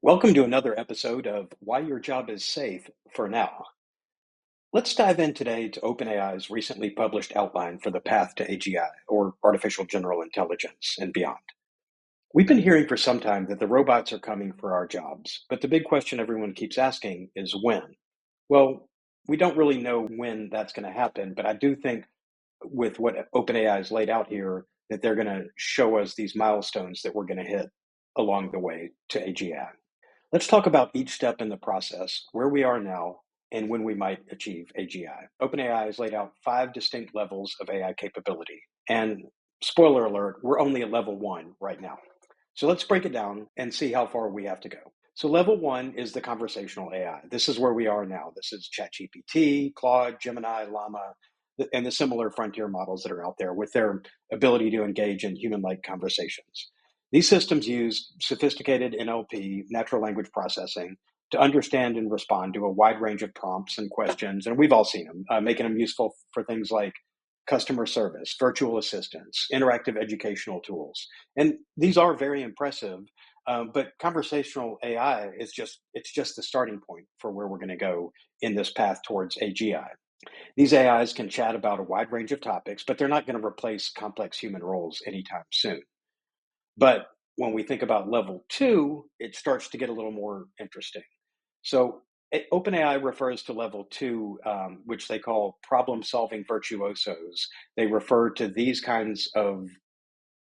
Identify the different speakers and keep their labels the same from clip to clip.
Speaker 1: Welcome to another episode of Why Your Job is Safe for Now. Let's dive in today to OpenAI's recently published outline for the path to AGI, or artificial general intelligence, and beyond. We've been hearing for some time that the robots are coming for our jobs, but the big question everyone keeps asking is when. Well, we don't really know when that's going to happen, but I do think with what OpenAI has laid out here, that they're going to show us these milestones that we're going to hit along the way to AGI. Let's talk about each step in the process, where we are now, and when we might achieve AGI. OpenAI has laid out 5 distinct levels of AI capability. And spoiler alert, we're only at level 1 right now. So let's break it down and see how far we have to go. So level 1 is the conversational AI. This is where we are now. This is ChatGPT, Claude, Gemini, Llama, and the similar frontier models that are out there with their ability to engage in human-like conversations. These systems use sophisticated NLP, natural language processing, to understand and respond to a wide range of prompts and questions. And we've all seen them, making them useful for things like customer service, virtual assistants, interactive educational tools. And these are very impressive, but conversational AI it's just the starting point for where we're going to go in this path towards AGI. These AIs can chat about a wide range of topics, but they're not going to replace complex human roles anytime soon. But when we think about level 2, it starts to get a little more interesting. So OpenAI refers to level 2, which they call problem-solving virtuosos. They refer to these kinds of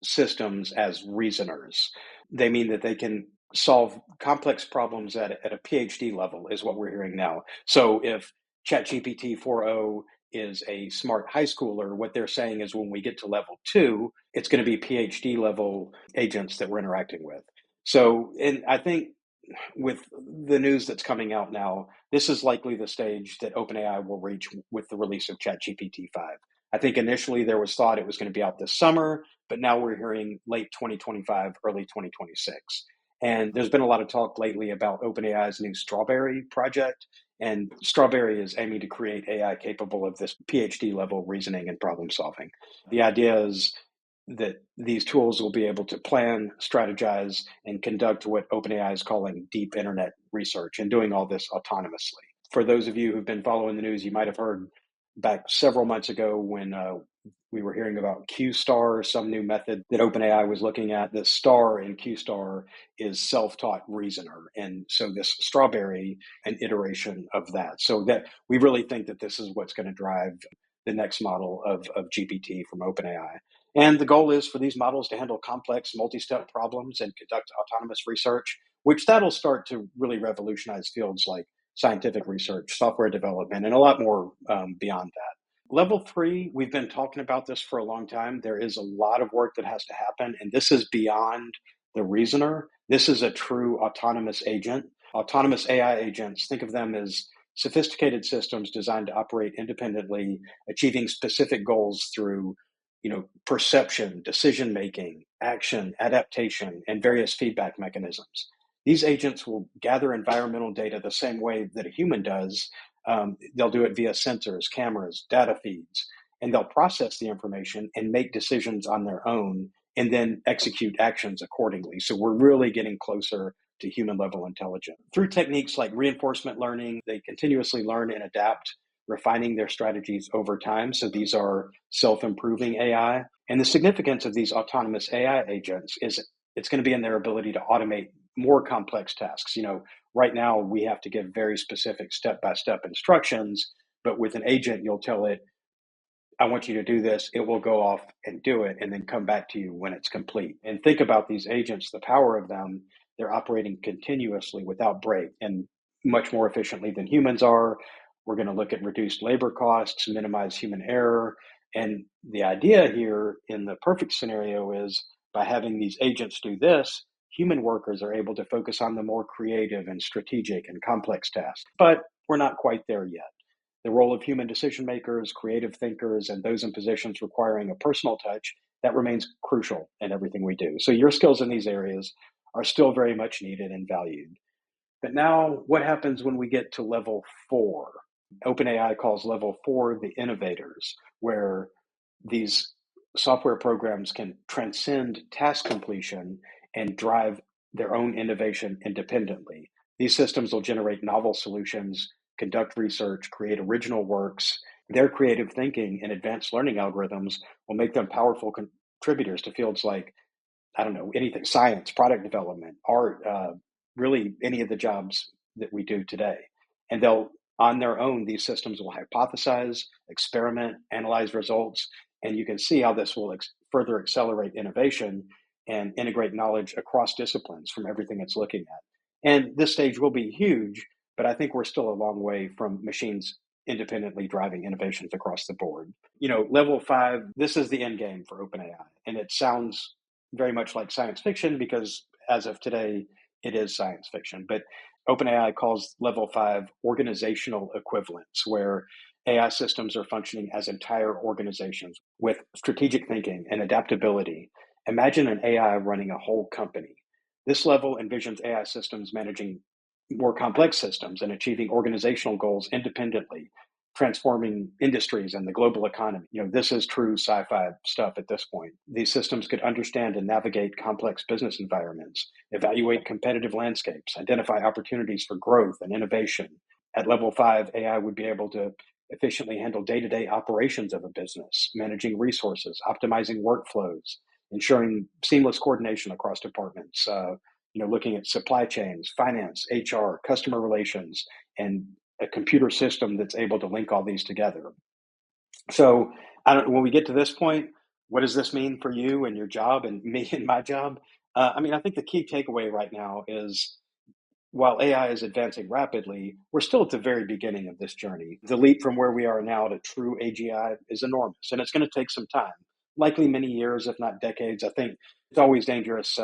Speaker 1: systems as reasoners. They mean that they can solve complex problems at a PhD level, is what we're hearing now. So if ChatGPT 4.0 is a smart high schooler, what they're saying is when we get to level 2, it's going to be PhD level agents that we're interacting with. So, and I think with the news that's coming out now, this is likely the stage that OpenAI will reach with the release of ChatGPT 5. I think initially there was thought it was going to be out this summer, but now we're hearing late 2025, early 2026. And there's been a lot of talk lately about OpenAI's new Strawberry project. And Strawberry is aiming to create AI capable of this PhD level reasoning and problem solving. The idea is that these tools will be able to plan, strategize, and conduct what OpenAI is calling deep internet research, and doing all this autonomously. For those of you who've been following the news, you might have heard back several months ago when we were hearing about QStar, some new method that OpenAI was looking at. The star in QStar is self-taught reasoner. And so this Strawberry, an iteration of that. So that we really think that this is what's going to drive the next model of GPT from OpenAI. And the goal is for these models to handle complex multi-step problems and conduct autonomous research, which that'll start to really revolutionize fields like scientific research, software development, and a lot more beyond that. Level 3, we've been talking about this for a long time. There is a lot of work that has to happen, and this is beyond the reasoner. This is a true autonomous agent. Autonomous AI agents, think of them as sophisticated systems designed to operate independently, achieving specific goals through perception, decision making, action, adaptation, and various feedback mechanisms. These agents will gather environmental data the same way that a human does. They'll do it via sensors, cameras, data feeds, and they'll process the information and make decisions on their own and then execute actions accordingly. So we're really getting closer to human level intelligence. Through techniques like reinforcement learning, they continuously learn and adapt, refining their strategies over time. So these are self-improving AI. And the significance of these autonomous AI agents is it's going to be in their ability to automate more complex tasks. Right now we have to give very specific step-by-step instructions, but with an agent, you'll tell it, I want you to do this. It will go off and do it and then come back to you when it's complete. And think about these agents, the power of them. They're operating continuously without break and much more efficiently than humans are. We're going to look at reduced labor costs, minimize human error. And the idea here in the perfect scenario is by having these agents do this, human workers are able to focus on the more creative and strategic and complex tasks. But we're not quite there yet. The role of human decision makers, creative thinkers, and those in positions requiring a personal touch, that remains crucial in everything we do. So your skills in these areas are still very much needed and valued. But now what happens when we get to level 4? OpenAI calls level 4 the Innovators, where these software programs can transcend task completion and drive their own innovation independently. These systems will generate novel solutions, conduct research, create original works. Their creative thinking and advanced learning algorithms will make them powerful contributors to fields like, I don't know, anything, science, product development, art, really any of the jobs that we do today. And on their own, these systems will hypothesize, experiment, analyze results, and you can see how this will further accelerate innovation and integrate knowledge across disciplines from everything it's looking at. And this stage will be huge, but I think we're still a long way from machines independently driving innovations across the board. Level five, this is the end game for OpenAI. And it sounds very much like science fiction because as of today, it is science fiction. But OpenAI calls level five organizational equivalence, where AI systems are functioning as entire organizations with strategic thinking and adaptability. Imagine an AI running a whole company. This level envisions AI systems managing more complex systems and achieving organizational goals independently, transforming industries and the global economy. This is true sci-fi stuff at this point. These systems could understand and navigate complex business environments, evaluate competitive landscapes, identify opportunities for growth and innovation. At level five, AI would be able to efficiently handle day-to-day operations of a business, managing resources, optimizing workflows, ensuring seamless coordination across departments, looking at supply chains, finance, HR, customer relations, and a computer system that's able to link all these together. So when we get to this point, what does this mean for you and your job and me and my job? I think the key takeaway right now is while AI is advancing rapidly, we're still at the very beginning of this journey. The leap from where we are now to true AGI is enormous, and it's going to take some time, likely many years, if not decades. I think it's always dangerous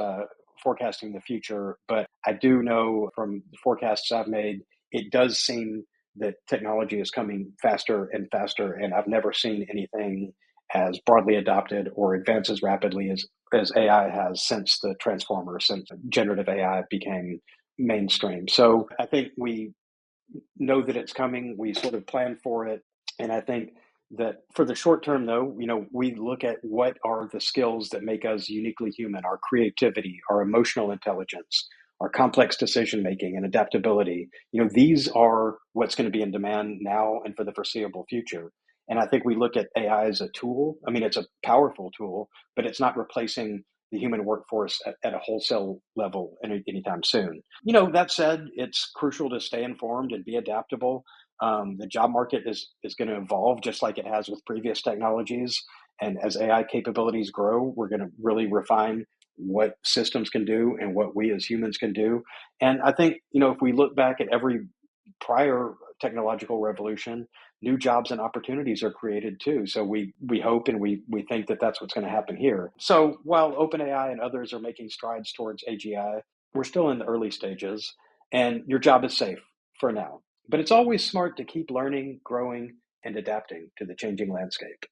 Speaker 1: forecasting the future, but I do know from the forecasts I've made, it does seem that technology is coming faster and faster, and I've never seen anything as broadly adopted or advances rapidly as AI has since the Transformers, since generative AI became mainstream. So I think we know that it's coming. We sort of plan for it. And I think that for the short term, though, we look at what are the skills that make us uniquely human, our creativity, our emotional intelligence, our complex decision making and adaptability. These are what's going to be in demand now and for the foreseeable future. And I think we look at AI as a tool. I mean, it's a powerful tool, but it's not replacing the human workforce at a wholesale level anytime soon. That said, it's crucial to stay informed and be adaptable. The job market is going to evolve just like it has with previous technologies. And as AI capabilities grow, we're going to really refine what systems can do and what we as humans can do. And I think, if we look back at every prior technological revolution, new jobs and opportunities are created too. So we hope and we think that that's what's going to happen here. So while OpenAI and others are making strides towards AGI, we're still in the early stages, and your job is safe for now. But it's always smart to keep learning, growing, and adapting to the changing landscape.